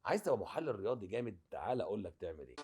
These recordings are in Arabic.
عايز تبقى محلل رياضي جامد؟ تعال اقول لك تعمل ايه.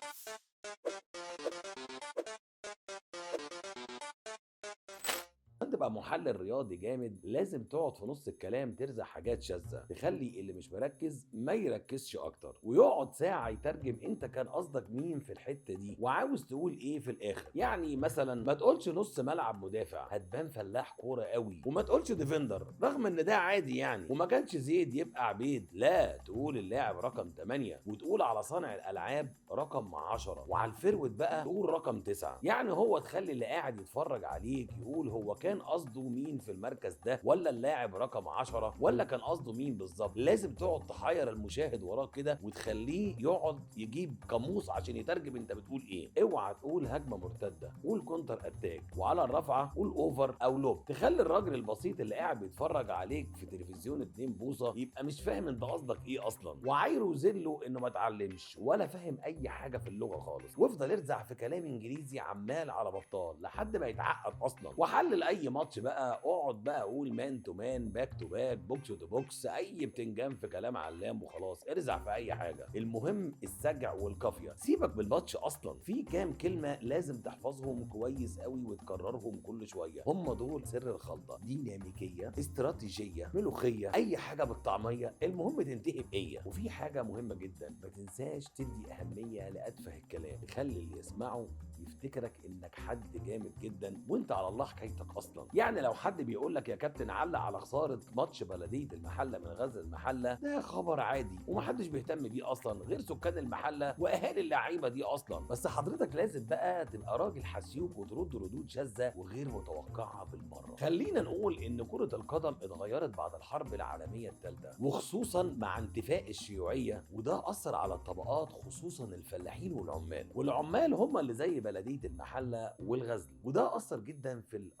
عشان تبقى محلل رياضي جامد لازم تقعد في نص الكلام ترزع حاجات شاذة تخلي اللي مش مركز ما يركزش اكتر، ويقعد ساعة يترجم انت كان قصدك مين في الحتة دي وعاوز تقول ايه في الاخر. يعني مثلا ما تقولش نص ملعب مدافع، هتبان فلاح كورة قوي، وما تقولش ديفندر رغم ان ده عادي يعني، وما كانش زيد يبقى عبيد، لا تقول اللاعب رقم 8، وتقول على صانع الالعاب رقم 10، وعلى الفرود بقى تقول رقم 9. يعني هو تخلي اللي قاعد يتفرج عليك يقول هو كان قصده مين في المركز ده، ولا اللاعب رقم 10، ولا كان قصده مين بالظبط. لازم تقعد تحير المشاهد وراك كده وتخليه يقعد يجيب قاموس عشان يترجم انت بتقول ايه. اوعى تقول هجمه مرتده، قول كونتر اتاك، وعلى الرفعه قول اوفر او لوب. تخلي الراجل البسيط اللي قاعد بيتفرج عليك في تلفزيون 2 بوصه يبقى مش فاهم انت قصدك ايه اصلا، وعايره ذله انه ما اتعلمش ولا فاهم اي حاجه في اللغه خالص، وافضل ارزع في كلام انجليزي عمال على بطال لحد ما يتعقد اصلا. وحلل اي ماتش بقى، اقعد بقى قول مان تو مان، باك تو باك، بوكس تو بوكس، اي بتنجان في كلام علام وخلاص. ارزع في اي حاجه، المهم السجع والقافيه. سيبك من الماتش اصلا، في كام كلمه لازم تحفظهم كويس قوي وتكررهم كل شويه، هم دول سر الخلطه. ديناميكيه، استراتيجيه، ملوخيه، اي حاجه بالطعميه، المهم تنتهي بايه. وفي حاجه مهمه جدا، ما تنساش تدي اهميه لاتفه الكلام، تخلي اللي يسمعه يفتكرك انك حد جامد جدا وانت على الله حكايتك اصلا. يعني لو حد بيقول لك يا كابتن علق على خساره ماتش بلديه المحله من غزل المحله، ده خبر عادي ومحدش بيهتم بيه اصلا غير سكان المحله واهالي اللعيبه دي اصلا. بس حضرتك لازم بقى تبقى راجل حسيوك وترد ردود شاذه وغير متوقعه بالمره. خلينا نقول ان كره القدم اتغيرت بعد الحرب العالميه الثالثه، وخصوصا مع انتفاء الشيوعيه، وده اثر على الطبقات خصوصا الفلاحين والعمال. والعمال هم اللي زي بلديه المحله والغزل، وده اثر جدا في ال...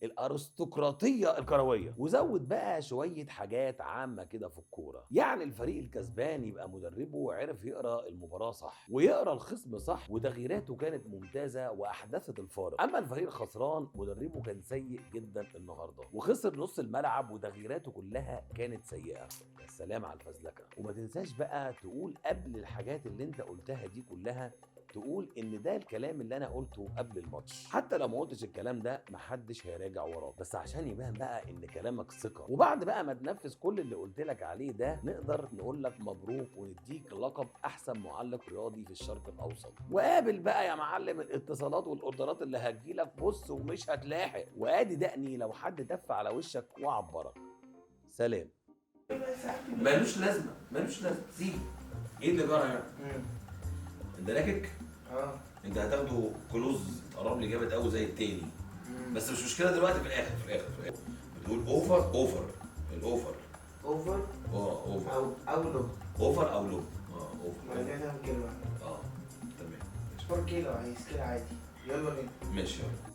الارستقراطيه الكرويه، وزود بقى شويه حاجات عامه كده في الكوره. يعني الفريق الكسبان يبقى مدربه عرف يقرا المباراه صح ويقرا الخصم صح، وتغييراته كانت ممتازه واحدثت الفارق. اما الفريق الخسران مدربه كان سيء جدا النهارده وخسر نص الملعب وتغييراته كلها كانت سيئه. يا سلام على الفزلكه. وما تنساش بقى تقول قبل الحاجات اللي انت قلتها دي كلها، تقول ان ده الكلام اللي انا قلته قبل الماتش، حتى لو ما قلتش الكلام ده محدش هيراجع وراك، بس عشان يبان بقى ان كلامك ثقه. وبعد بقى ما تنفذ كل اللي قلت لك عليه ده، نقدر نقول لك مبروك ونديك لقب احسن معلق رياضي في الشرق الاوسط. وقابل بقى يا معلم الاتصالات والاوردرات اللي هتجيلك، بص ومش هتلاحق. وادي دقني لو حد تف على وشك وعبرك. سلام. ملوش لازمه، ملوش لازمه، سيبه. ايه اللي جرى يعني؟ انت راكك؟ اه انت هتاخده كلوز قرب لي جامد قوي زي التاني. بس مش مشكله دلوقتي، في الاخر في الاخر بتقول اوفر الاوفر. اوفر اوفر او لو اوفر او لو. بعد اوفر. كده نعمل كيلو واحد. اه تمام. سبور كيلو عايز كيلو عادي. يلا بينا. ماشي يلا.